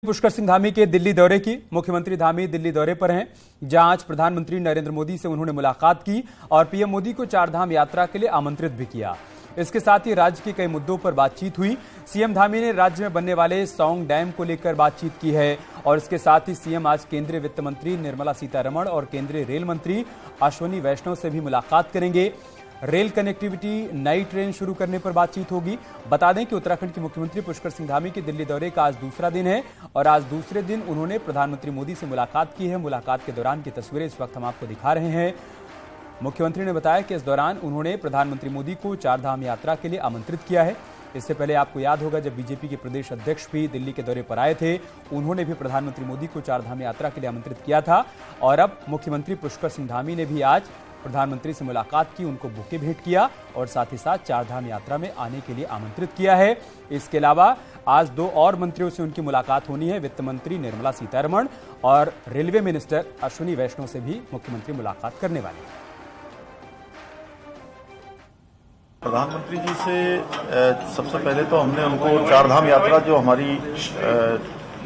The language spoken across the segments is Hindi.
पुष्कर सिंह धामी के दिल्ली दौरे की। मुख्यमंत्री धामी दिल्ली दौरे पर हैं, जहां आज प्रधानमंत्री नरेंद्र मोदी से उन्होंने मुलाकात की और पीएम मोदी को चारधाम यात्रा के लिए आमंत्रित भी किया। इसके साथ ही राज्य के कई मुद्दों पर बातचीत हुई। सीएम धामी ने राज्य में बनने वाले सौंग डैम को लेकर बातचीत की है और इसके साथ ही सीएम आज केंद्रीय वित्त मंत्री निर्मला सीतारमण और केंद्रीय रेल मंत्री अश्विनी वैष्णव से भी मुलाकात करेंगे। रेल कनेक्टिविटी, नई ट्रेन शुरू करने पर बातचीत होगी। बता दें कि उत्तराखंड के मुख्यमंत्री पुष्कर सिंह धामी के दिल्ली दौरे का आज दूसरा दिन है और आज दूसरे दिन उन्होंने प्रधानमंत्री मोदी से मुलाकात की है। मुलाकात के दौरान की तस्वीरें इस वक्त हम आपको दिखा रहे हैं। मुख्यमंत्री ने बताया कि इस दौरान उन्होंने प्रधानमंत्री मोदी को चारधाम यात्रा के लिए आमंत्रित किया है। इससे पहले आपको याद होगा, जब बीजेपी के प्रदेश अध्यक्ष भी दिल्ली के दौरे पर आए थे, उन्होंने भी प्रधानमंत्री मोदी को चारधाम यात्रा के लिए आमंत्रित किया था। और अब मुख्यमंत्री पुष्कर सिंह धामी ने भी आज प्रधानमंत्री से मुलाकात की, उनको बुके भेंट किया और साथ ही साथ चारधाम यात्रा में आने के लिए आमंत्रित किया है। इसके अलावा आज दो और मंत्रियों से उनकी मुलाकात होनी है। वित्त मंत्री निर्मला सीतारमण और रेलवे मिनिस्टर अश्विनी वैष्णव से भी मुख्यमंत्री मुलाकात करने वाले हैं। प्रधानमंत्री जी से सबसे पहले तो हमने उनको चारधाम यात्रा जो हमारी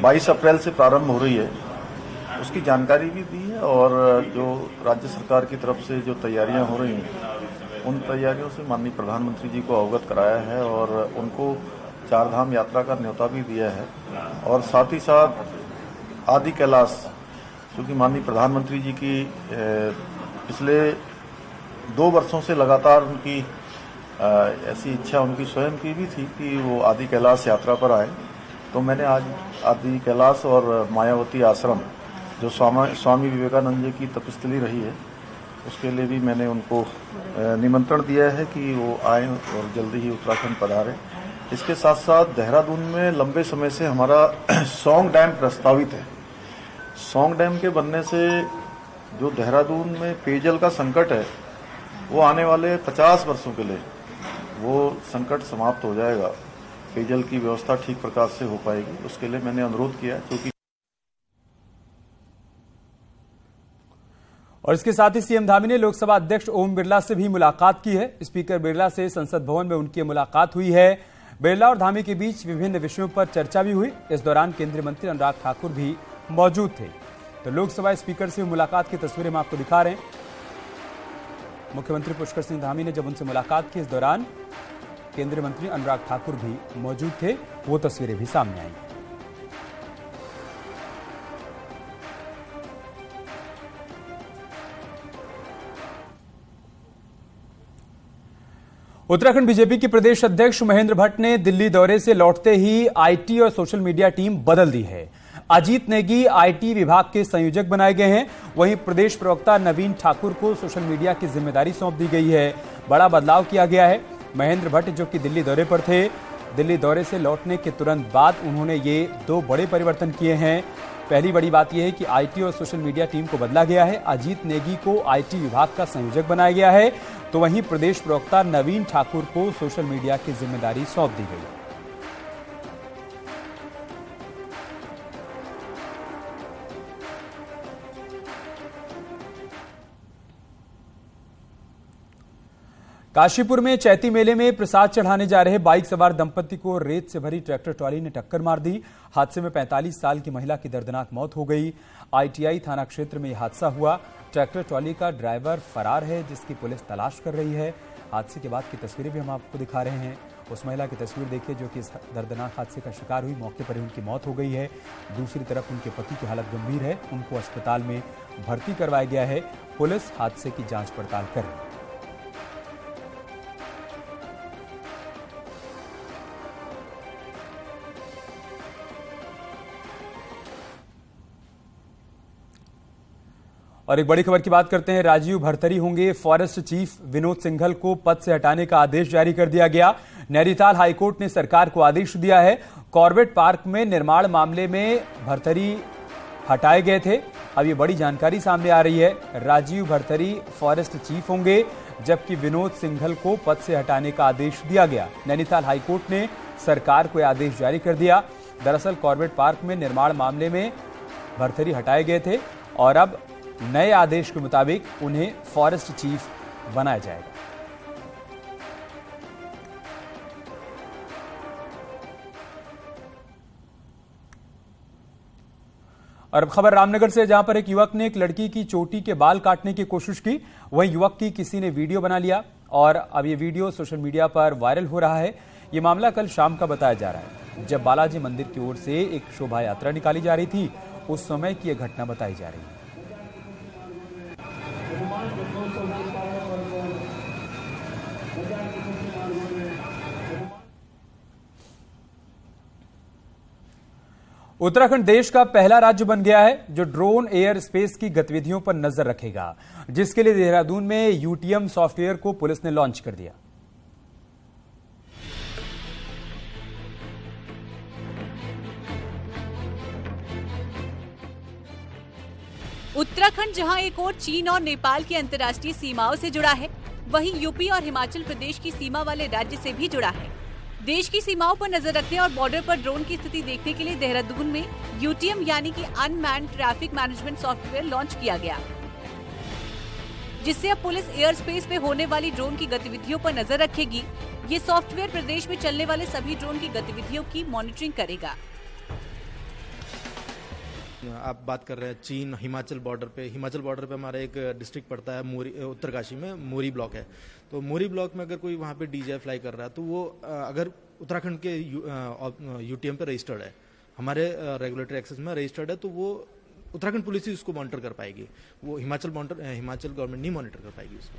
22 अप्रैल से प्रारंभ हो रही है उसकी जानकारी भी दी है और जो राज्य सरकार की तरफ से जो तैयारियां हो रही हैं उन तैयारियों से माननीय प्रधानमंत्री जी को अवगत कराया है और उनको चारधाम यात्रा का न्योता भी दिया है। और साथ ही साथ आदि कैलाश, क्योंकि माननीय प्रधानमंत्री जी की पिछले 2 वर्षों से लगातार उनकी ऐसी इच्छा उनकी स्वयं की भी थी कि वो आदि कैलाश यात्रा पर आए, तो मैंने आज आदि कैलाश और मायावती आश्रम जो स्वामी विवेकानंद जी की तपस्थली रही है उसके लिए भी मैंने उनको निमंत्रण दिया है कि वो आए और जल्दी ही उत्तराखंड पधारें। इसके साथ साथ देहरादून में लंबे समय से हमारा सौंग डैम प्रस्तावित है। सौंग डैम के बनने से जो देहरादून में पेयजल का संकट है वो आने वाले 50 वर्षों के लिए वो संकट समाप्त हो जाएगा, पेयजल की व्यवस्था ठीक प्रकार से हो पाएगी। उसके लिए मैंने अनुरोध किया क्योंकि और इसके साथ ही सीएम धामी ने लोकसभा अध्यक्ष ओम बिरला से भी मुलाकात की है। स्पीकर बिरला से संसद भवन में उनकी मुलाकात हुई है। बिरला और धामी के बीच विभिन्न विषयों पर चर्चा भी हुई। इस दौरान केंद्रीय मंत्री अनुराग ठाकुर भी मौजूद थे। तो लोकसभा स्पीकर से मुलाकात की तस्वीरें हम आपको दिखा रहे हैं। मुख्यमंत्री पुष्कर सिंह धामी ने जब उनसे मुलाकात की, इस दौरान केंद्रीय मंत्री अनुराग ठाकुर भी मौजूद थे। वो तस्वीरें भी सामने आई। उत्तराखंड बीजेपी के प्रदेश अध्यक्ष महेंद्र भट्ट ने दिल्ली दौरे से लौटते ही आईटी और सोशल मीडिया टीम बदल दी है। अजीत नेगी आईटी विभाग के संयोजक बनाए गए हैं। वहीं प्रदेश प्रवक्ता नवीन ठाकुर को सोशल मीडिया की जिम्मेदारी सौंप दी गई है। बड़ा बदलाव किया गया है। महेंद्र भट्ट जो कि दिल्ली दौरे पर थे, दिल्ली दौरे से लौटने के तुरंत बाद उन्होंने ये 2 बड़े परिवर्तन किए हैं। पहली बड़ी बात यह है कि आईटी और सोशल मीडिया टीम को बदला गया है। अजीत नेगी को आईटी विभाग का संयोजक बनाया गया है, तो वहीं प्रदेश प्रवक्ता नवीन ठाकुर को सोशल मीडिया की जिम्मेदारी सौंप दी गई है। काशीपुर में चैती मेले में प्रसाद चढ़ाने जा रहे बाइक सवार दंपति को रेत से भरी ट्रैक्टर ट्रॉली ने टक्कर मार दी। हादसे में 45 साल की महिला की दर्दनाक मौत हो गई। आईटीआई थाना क्षेत्र में यह हादसा हुआ। ट्रैक्टर ट्रॉली का ड्राइवर फरार है, जिसकी पुलिस तलाश कर रही है। हादसे के बाद की तस्वीरें भी हम आपको दिखा रहे हैं। उस महिला की तस्वीर देखिए जो कि इस दर्दनाक हादसे का शिकार हुई। मौके पर ही उनकी मौत हो गई है। दूसरी तरफ उनके पति की हालत गंभीर है, उनको अस्पताल में भर्ती करवाया गया है। पुलिस हादसे की जांच पड़ताल कर रही है। और एक बड़ी खबर की बात करते हैं। राजीव भरथरी होंगे फॉरेस्ट चीफ। विनोद सिंघल को पद से हटाने का आदेश जारी कर दिया गया। नैनीताल हाईकोर्ट ने सरकार को आदेश दिया है। कॉर्बेट पार्क में निर्माण मामले में भरथरी हटाए गए थे। अब ये बड़ी जानकारी सामने आ रही है। राजीव भरथरी फॉरेस्ट चीफ होंगे, जबकि विनोद सिंघल को पद से हटाने का आदेश दिया गया। नैनीताल हाईकोर्ट ने सरकार को यह आदेश जारी कर दिया। दरअसल कॉर्बेट पार्क में निर्माण मामले में भरथरी हटाए गए थे और अब नए आदेश के मुताबिक उन्हें फॉरेस्ट चीफ बनाया जाएगा। और अब खबर रामनगर से, जहां पर एक युवक ने एक लड़की की चोटी के बाल काटने की कोशिश की। वहीं युवक की किसी ने वीडियो बना लिया और अब ये वीडियो सोशल मीडिया पर वायरल हो रहा है। ये मामला कल शाम का बताया जा रहा है, जब बालाजी मंदिर की ओर से एक शोभा यात्रा निकाली जा रही थी। उस समय की यह घटना बताई जा रही है। उत्तराखंड देश का पहला राज्य बन गया है जो ड्रोन एयर स्पेस की गतिविधियों पर नजर रखेगा, जिसके लिए देहरादून में यूटीएम सॉफ्टवेयर को पुलिस ने लॉन्च कर दिया। उत्तराखंड जहां एक और चीन और नेपाल की अंतर्राष्ट्रीय सीमाओं से जुड़ा है, वहीं यूपी और हिमाचल प्रदेश की सीमा वाले राज्य से भी जुड़ा है। देश की सीमाओं पर नजर रखने और बॉर्डर पर ड्रोन की स्थिति देखने के लिए देहरादून में यूटीएम यानी कि unmanned traffic management software launch किया गया, जिससे अब पुलिस एयर स्पेस में होने वाली ड्रोन की गतिविधियों पर नजर रखेगी। ये सॉफ्टवेयर प्रदेश में चलने वाले सभी ड्रोन की गतिविधियों की मॉनिटरिंग करेगा। आप बात कर रहे हैं चीन हिमाचल बॉर्डर पे हमारा एक डिस्ट्रिक्ट पड़ता है मोरी, उत्तरकाशी में मोरी ब्लॉक है। तो मोरी ब्लॉक में अगर कोई वहाँ पे डीजे फ्लाई कर रहा है तो वो अगर उत्तराखंड के यूटीएम पे रजिस्टर्ड है, हमारे रेगुलेटरी एक्सेस में रजिस्टर्ड है, तो वो उत्तराखंड पुलिस ही उसको मॉनिटर कर पाएगी। वो हिमाचल गवर्नमेंट नहीं मॉनिटर कर पाएगी उसको।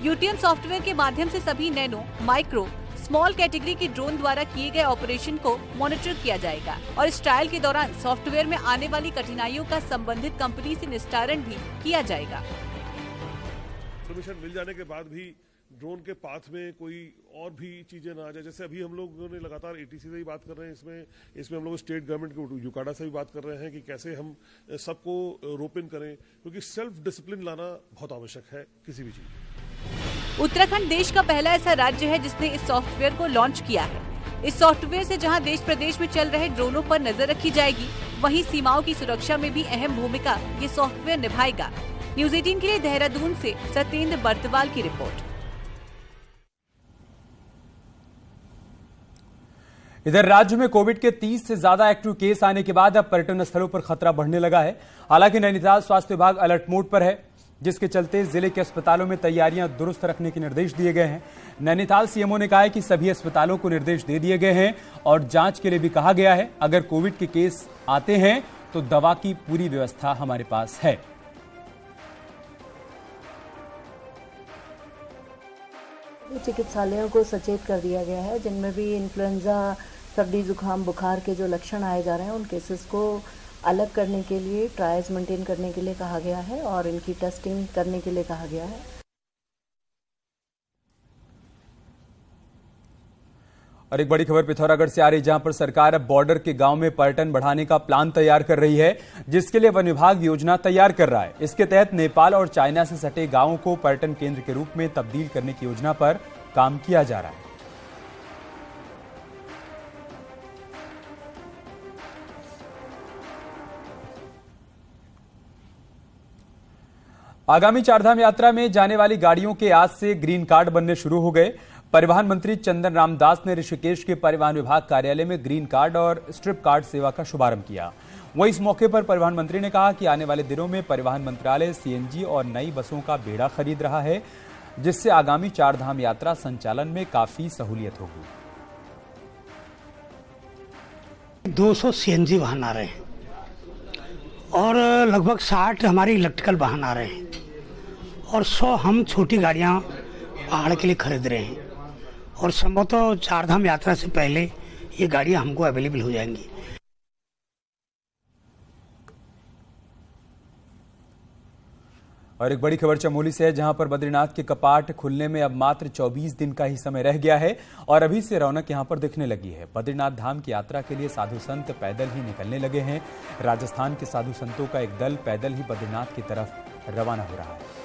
यूटीएम सॉफ्टवेयर के माध्यम से सभी नैनो, माइक्रो, स्मॉल कैटेगरी की ड्रोन द्वारा किए गए ऑपरेशन को मॉनिटर किया जाएगा और इस ट्रायल के दौरान सॉफ्टवेयर में आने वाली कठिनाइयों का संबंधित कंपनी से निस्तारण भी किया जाएगा। परमिशन मिल जाने के बाद भी ड्रोन के पाथ में कोई और भी चीजें ना आ जाए। जैसे अभी हम लोगों ने लगातार एटीसी से भी बात कर रहे हैं, इसमें हम लोग स्टेट गवर्नमेंट के यूकाडा से भी बात कर रहे हैं कि कैसे हम सबको रोप इन करें, क्योंकि सेल्फ डिसिप्लिन लाना बहुत आवश्यक है किसी भी चीज। उत्तराखंड देश का पहला ऐसा राज्य है जिसने इस सॉफ्टवेयर को लॉन्च किया है। इस सॉफ्टवेयर से जहां देश प्रदेश में चल रहे ड्रोनों पर नजर रखी जाएगी, वहीं सीमाओं की सुरक्षा में भी अहम भूमिका ये सॉफ्टवेयर निभाएगा। न्यूज 18 के लिए देहरादून से सत्येंद्र बर्तवाल की रिपोर्ट। इधर राज्य में कोविड के 30 से ज्यादा एक्टिव केस आने के बाद अब पर्यटन स्थलों पर खतरा बढ़ने लगा है। हालांकि नैनीताल स्वास्थ्य विभाग अलर्ट मोड पर है, जिसके चलते जिले के अस्पतालों में तैयारियां दुरुस्त रखने के निर्देश दिए गए हैं। नैनीताल सीएमओ ने कहा है कि सभी अस्पतालों को निर्देश दे दिए गए हैं और जांच के लिए भी कहा गया है। अगर कोविड के केस आते हैं तो दवा की पूरी व्यवस्था हमारे पास है। चिकित्सालयों को सचेत कर दिया गया है, जिनमें भी इन्फ्लुएंजा, सर्दी, जुकाम, बुखार के जो लक्षण आए जा रहे हैं, उन केसेस को अलग करने के लिए, ट्रायल्स मेंटेन करने के लिए कहा गया है और इनकी टेस्टिंग करने के लिए कहा गया है। और एक बड़ी खबर पिथौरागढ़ से आ रही, जहां पर सरकार अब बॉर्डर के गांव में पर्यटन बढ़ाने का प्लान तैयार कर रही है, जिसके लिए वन विभाग योजना तैयार कर रहा है। इसके तहत नेपाल और चाइना से सटे गांवों को पर्यटन केंद्र के रूप में तब्दील करने की योजना पर काम किया जा रहा है। आगामी चारधाम यात्रा में जाने वाली गाड़ियों के आज से ग्रीन कार्ड बनने शुरू हो गए। परिवहन मंत्री चंदन रामदास ने ऋषिकेश के परिवहन विभाग कार्यालय में ग्रीन कार्ड और स्ट्रिप कार्ड सेवा का शुभारंभ किया। वहीं इस मौके पर परिवहन मंत्री ने कहा कि आने वाले दिनों में परिवहन मंत्रालय सीएनजी और नई बसों का बेड़ा खरीद रहा है, जिससे आगामी चारधाम यात्रा संचालन में काफी सहूलियत होगी। 200 सीएनजी वाहन आ रहे हैं और लगभग 60 हमारे इलेक्ट्रिकल वाहन आ रहे हैं और 100 हम छोटी गाड़ियां पहाड़ के लिए खरीद रहे हैं और संभवतः चारधाम यात्रा से पहले ये गाड़ियां हमको अवेलेबल हो जाएंगी। और एक बड़ी खबर चमोली से है, जहां पर बद्रीनाथ के कपाट खुलने में अब मात्र 24 दिन का ही समय रह गया है और अभी से रौनक यहां पर दिखने लगी है। बद्रीनाथ धाम की यात्रा के लिए साधु संत पैदल ही निकलने लगे हैं। राजस्थान के साधु संतों का एक दल पैदल ही बद्रीनाथ की तरफ रवाना हो रहा है।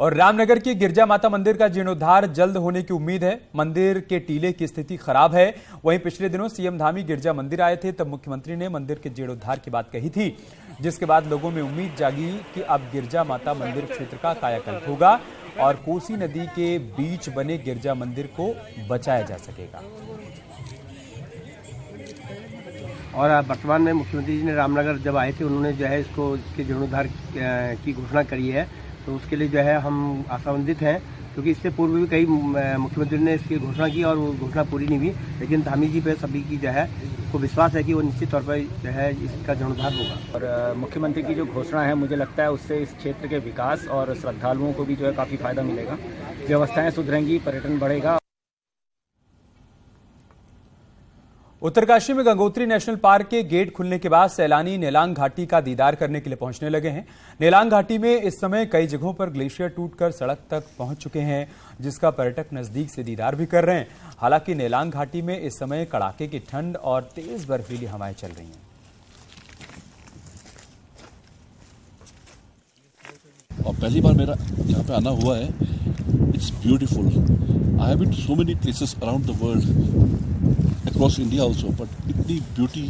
और रामनगर के गिरजा माता मंदिर का जीर्णोद्धार जल्द होने की उम्मीद है। मंदिर के टीले की स्थिति खराब है। वहीं पिछले दिनों सीएम धामी गिरजा मंदिर आए थे, तब मुख्यमंत्री ने मंदिर के जीर्णोद्धार की बात कही थी, जिसके बाद लोगों में उम्मीद जागी कि अब गिरजा माता मंदिर क्षेत्र का कायाकल्प होगा और कोसी नदी के बीच बने गिरजा मंदिर को बचाया जा सकेगा। और वर्तमान में मुख्यमंत्री जी ने रामनगर जब आए थे, उन्होंने जो है इसके जीर्णोद्धार की घोषणा करी है, तो उसके लिए जो है हम आशान्वित हैं, क्योंकि इससे पूर्व भी कई मुख्यमंत्री ने इसकी घोषणा की और वो घोषणा पूरी नहीं हुई। लेकिन धामी जी पे सभी की जो है को विश्वास है कि वो निश्चित तौर पर जो है इसका जीर्णोद्धार होगा। और मुख्यमंत्री की जो घोषणा है, मुझे लगता है उससे इस क्षेत्र के विकास और श्रद्धालुओं को भी जो है काफ़ी फायदा मिलेगा, व्यवस्थाएं सुधरेंगी, पर्यटन बढ़ेगा। उत्तरकाशी में गंगोत्री नेशनल पार्क के गेट खुलने के बाद सैलानी नेलांग घाटी का दीदार करने के लिए पहुंचने लगे हैं। नेलांग घाटी में इस समय कई जगहों पर ग्लेशियर टूटकर सड़क तक पहुंच चुके हैं, जिसका पर्यटक नजदीक से दीदार भी कर रहे हैं। हालांकि नेलांग घाटी में इस समय कड़ाके की ठंड और तेज बर्फीली हवाएं चल रही हैं। और पहली बार मेरा यहाँ पे आना हुआ है। It's beautiful. I have been to so many places around the world, across India also, but इतनी ब्यूटी,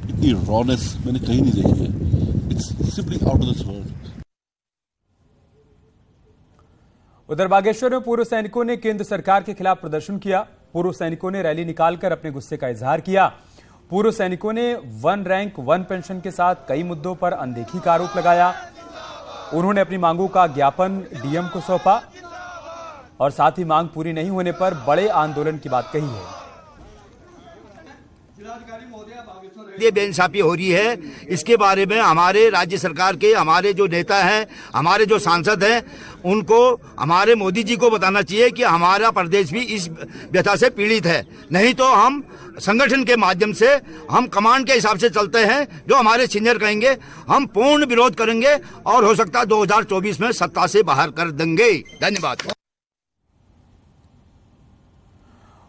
इतनी रॉनेस मैंने कहीं नहीं देखी है। It's simply out of this world. उधर बागेश्वर में पूर्व सैनिकों ने केंद्र सरकार के खिलाफ प्रदर्शन किया। पूर्व सैनिकों ने रैली निकालकर अपने गुस्से का इजहार किया। पूर्व सैनिकों ने 1 रैंक 1 पेंशन के साथ कई मुद्दों पर अनदेखी का आरोप लगाया। उन्होंने अपनी मांगों का ज्ञापन डीएम को सौंपा और साथ ही मांग पूरी नहीं होने पर बड़े आंदोलन की बात कही है। ये बेइंसाफी हो रही है, इसके बारे में हमारे राज्य सरकार के हमारे जो नेता हैं, हमारे जो सांसद हैं, उनको हमारे मोदी जी को बताना चाहिए कि हमारा प्रदेश भी इस व्यथा से पीड़ित है। नहीं तो हम संगठन के माध्यम से, हम कमांड के हिसाब से चलते हैं, जो हमारे सीनियर कहेंगे हम पूर्ण विरोध करेंगे और हो सकता है 2024 में सत्ता से बाहर कर देंगे। धन्यवाद।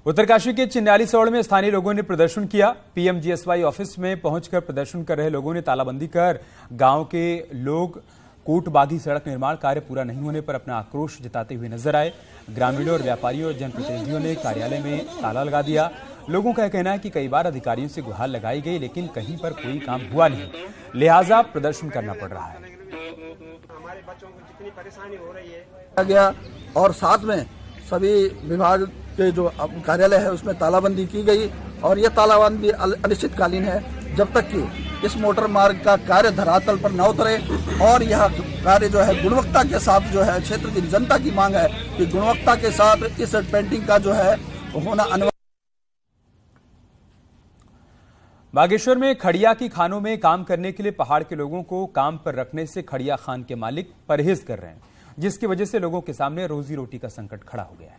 उत्तरकाशी के चिन्याली सौड़ में स्थानीय लोगों ने प्रदर्शन किया। पीएमजीएसवाई ऑफिस में पहुंचकर प्रदर्शन कर रहे लोगों ने तालाबंदी कर गांव के लोग कोटबागी सड़क निर्माण कार्य पूरा नहीं होने पर अपना आक्रोश जताते हुए नजर आए। ग्रामीणों और व्यापारियों और जनप्रतिनिधियों ने कार्यालय में ताला लगा दिया। लोगों का कहना है कि कई बार अधिकारियों से गुहार लगाई गई, लेकिन कहीं पर कोई काम हुआ नहीं, लिहाजा प्रदर्शन करना पड़ रहा है। हमारे बच्चों को जितनी परेशानी हो रही है गया और साथ में सभी विभाग के जो कार्यालय है उसमें तालाबंदी की गई और ये तालाबंदी अनिश्चितकालीन है, जब तक कि इस मोटर मार्ग का कार्य धरातल पर न उतरे और यह कार्य जो है गुणवत्ता के साथ जो है, क्षेत्र की जनता की मांग है कि गुणवत्ता के साथ इस पेंटिंग का जो है होना अनिवार्य। बागेश्वर में खड़िया की खानों में काम करने के लिए पहाड़ के लोगों को काम पर रखने से खड़िया खान के मालिक परहेज कर रहे हैं, जिसकी वजह से लोगों के सामने रोजी रोटी का संकट खड़ा हो गया है।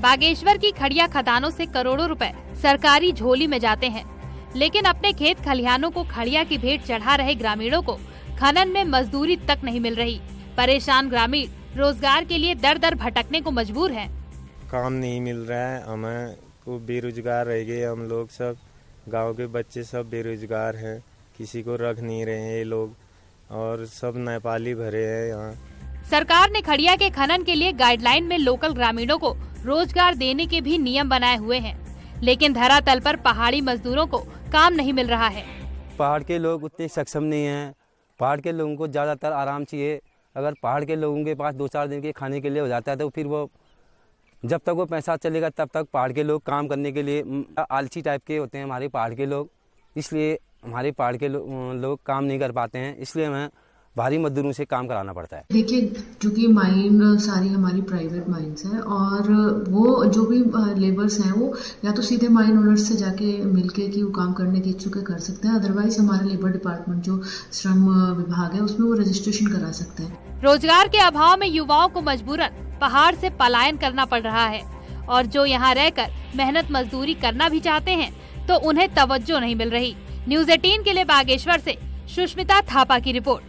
बागेश्वर की खड़िया खदानों से करोड़ों रुपए सरकारी झोली में जाते हैं, लेकिन अपने खेत खलिहानों को खड़िया की भेंट चढ़ा रहे ग्रामीणों को खनन में मजदूरी तक नहीं मिल रही। परेशान ग्रामीण रोजगार के लिए दर दर भटकने को मजबूर हैं। काम नहीं मिल रहा है, हमें को बेरोजगार रह गए हम लोग, सब गांव के बच्चे सब बेरोजगार हैं, किसी को रख नहीं रहे हैं ये लोग और सब नेपाली भरे हैं यहाँ। सरकार ने खड़िया के खनन के लिए गाइडलाइन में लोकल ग्रामीणों को रोजगार देने के भी नियम बनाए हुए हैं, लेकिन धरातल पर पहाड़ी मजदूरों को काम नहीं मिल रहा है। पहाड़ के लोग उतने सक्षम नहीं हैं। पहाड़ के लोगों को ज्यादातर आराम चाहिए। अगर पहाड़ के लोगों के पास 2-4 दिन के खाने के लिए हो जाता है तो फिर वो जब तक वो पैसा चलेगा तब तक पहाड़ के लोग काम करने के लिए आलसी टाइप के होते हैं हमारे पहाड़ के लोग, इसलिए हमारे पहाड़ के लोग काम नहीं कर पाते हैं, इसलिए हमें भारी मजदूरों से काम कराना पड़ता है। देखिए, क्योंकि माइन सारी हमारी प्राइवेट माइंस हैं और वो जो भी लेबर्स हैं वो या तो सीधे माइन ओनर्स से जाके मिलके कि वो काम करने के इच्छुक कर सकते हैं, अदरवाइज हमारे लेबर डिपार्टमेंट जो श्रम विभाग है उसमें वो रजिस्ट्रेशन करा सकते हैं। रोजगार के अभाव में युवाओं को मजबूरन पहाड़ से पलायन करना पड़ रहा है और जो यहाँ रहकर मेहनत मजदूरी करना भी चाहते हैं तो उन्हें तवज्जो नहीं मिल रही। न्यूज़ 18 के लिए बागेश्वर से सुष्मिता थापा की रिपोर्ट।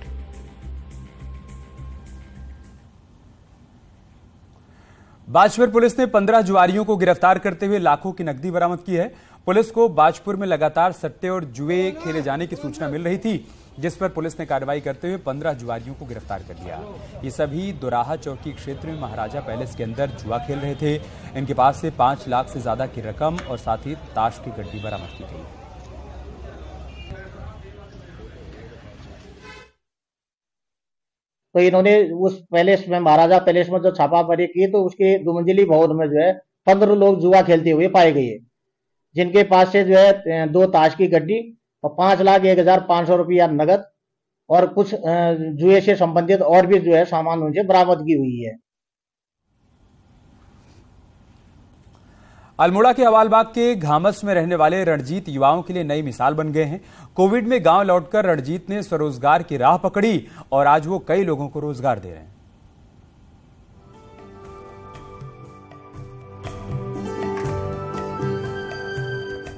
बागेश्वर पुलिस ने 15 जुआरियों को गिरफ्तार करते हुए लाखों की नकदी बरामद की है। पुलिस को बाजपुर में लगातार सट्टे और जुए खेले जाने की सूचना मिल रही थी, जिस पर पुलिस ने कार्रवाई करते हुए 15 जुआरियों को गिरफ्तार कर लिया। ये सभी दोराहा चौकी क्षेत्र में महाराजा पैलेस के अंदर जुआ खेल रहे थे। इनके पास से 5 लाख से ज्यादा की रकम और साथ ही ताश की गड्डी बरामद की गई। तो इन्होंने उस पैलेस में, महाराजा पैलेस में जो छापामारी की, तो उसके 2 मंजिली भवन में जो है 15 लोग जुआ खेलते हुए पाए गए, जिनके पास से जो है 2 ताश की गड्डी और 5,01,500 रुपया नगद और कुछ जुए से संबंधित और भी जो है सामान उनसे बरामदगी हुई है। अल्मोड़ा के हवालबाग के घामस में रहने वाले रणजीत युवाओं के लिए नई मिसाल बन गए हैं। कोविड में गांव लौटकर रणजीत ने स्वरोजगार की राह पकड़ी और आज वो कई लोगों को रोजगार दे रहे हैं।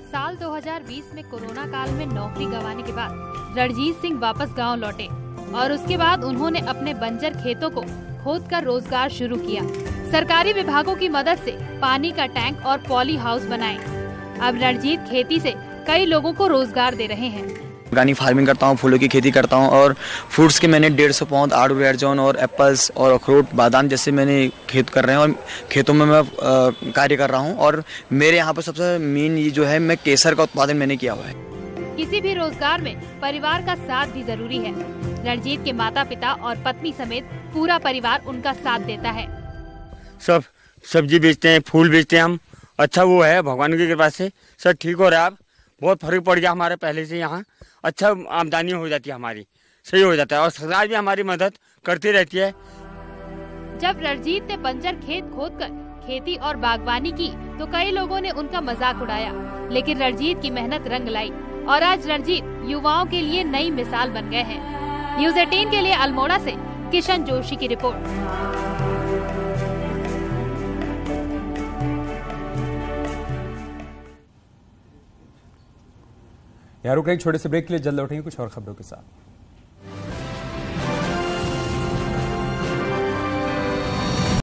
साल 2020 में कोरोना काल में नौकरी गंवाने के बाद रणजीत सिंह वापस गांव लौटे और उसके बाद उन्होंने अपने बंजर खेतों को खोदकर रोजगार शुरू किया। सरकारी विभागों की मदद से पानी का टैंक और पॉली हाउस बनाए। अब रणजीत खेती से कई लोगों को रोजगार दे रहे हैं। ऑर्गेनिक फार्मिंग करता हूँ, फूलों की खेती करता हूँ और फ्रूट्स के मैंने 150 पौध आड़ू, रेड जोन और एप्पल्स और अखरोट, बादाम जैसे मैंने खेत कर रहे हैं और खेतों में मैं कार्य कर रहा हूँ। और मेरे यहाँ पर सबसे मेन ये जो है, मैं केसर का उत्पादन मैंने किया हुआ है। किसी भी रोजगार में परिवार का साथ भी जरूरी है। रणजीत के माता पिता और पत्नी समेत पूरा परिवार उनका साथ देता है। सब सब्जी बेचते हैं, फूल बेचते हैं हम। अच्छा वो है, भगवान की कृपा से सब ठीक हो रहा है। अब बहुत फर्क पड़ गया हमारे पहले से, यहाँ अच्छा आमदनी हो जाती है, हमारी सही हो जाता है और सरकार भी हमारी मदद करती रहती है। जब रणजीत ने बंजर खेत खोदकर खेती और बागवानी की तो कई लोगों ने उनका मजाक उड़ाया, लेकिन रणजीत की मेहनत रंग लाई और आज रणजीत युवाओं के लिए नई मिसाल बन गए हैं। न्यूज़ 18 के लिए अल्मोड़ा से किशन जोशी की रिपोर्ट। यहाँ रुक रहे छोटे से ब्रेक के लिए, जल्द लौटेंगे कुछ और खबरों के साथ।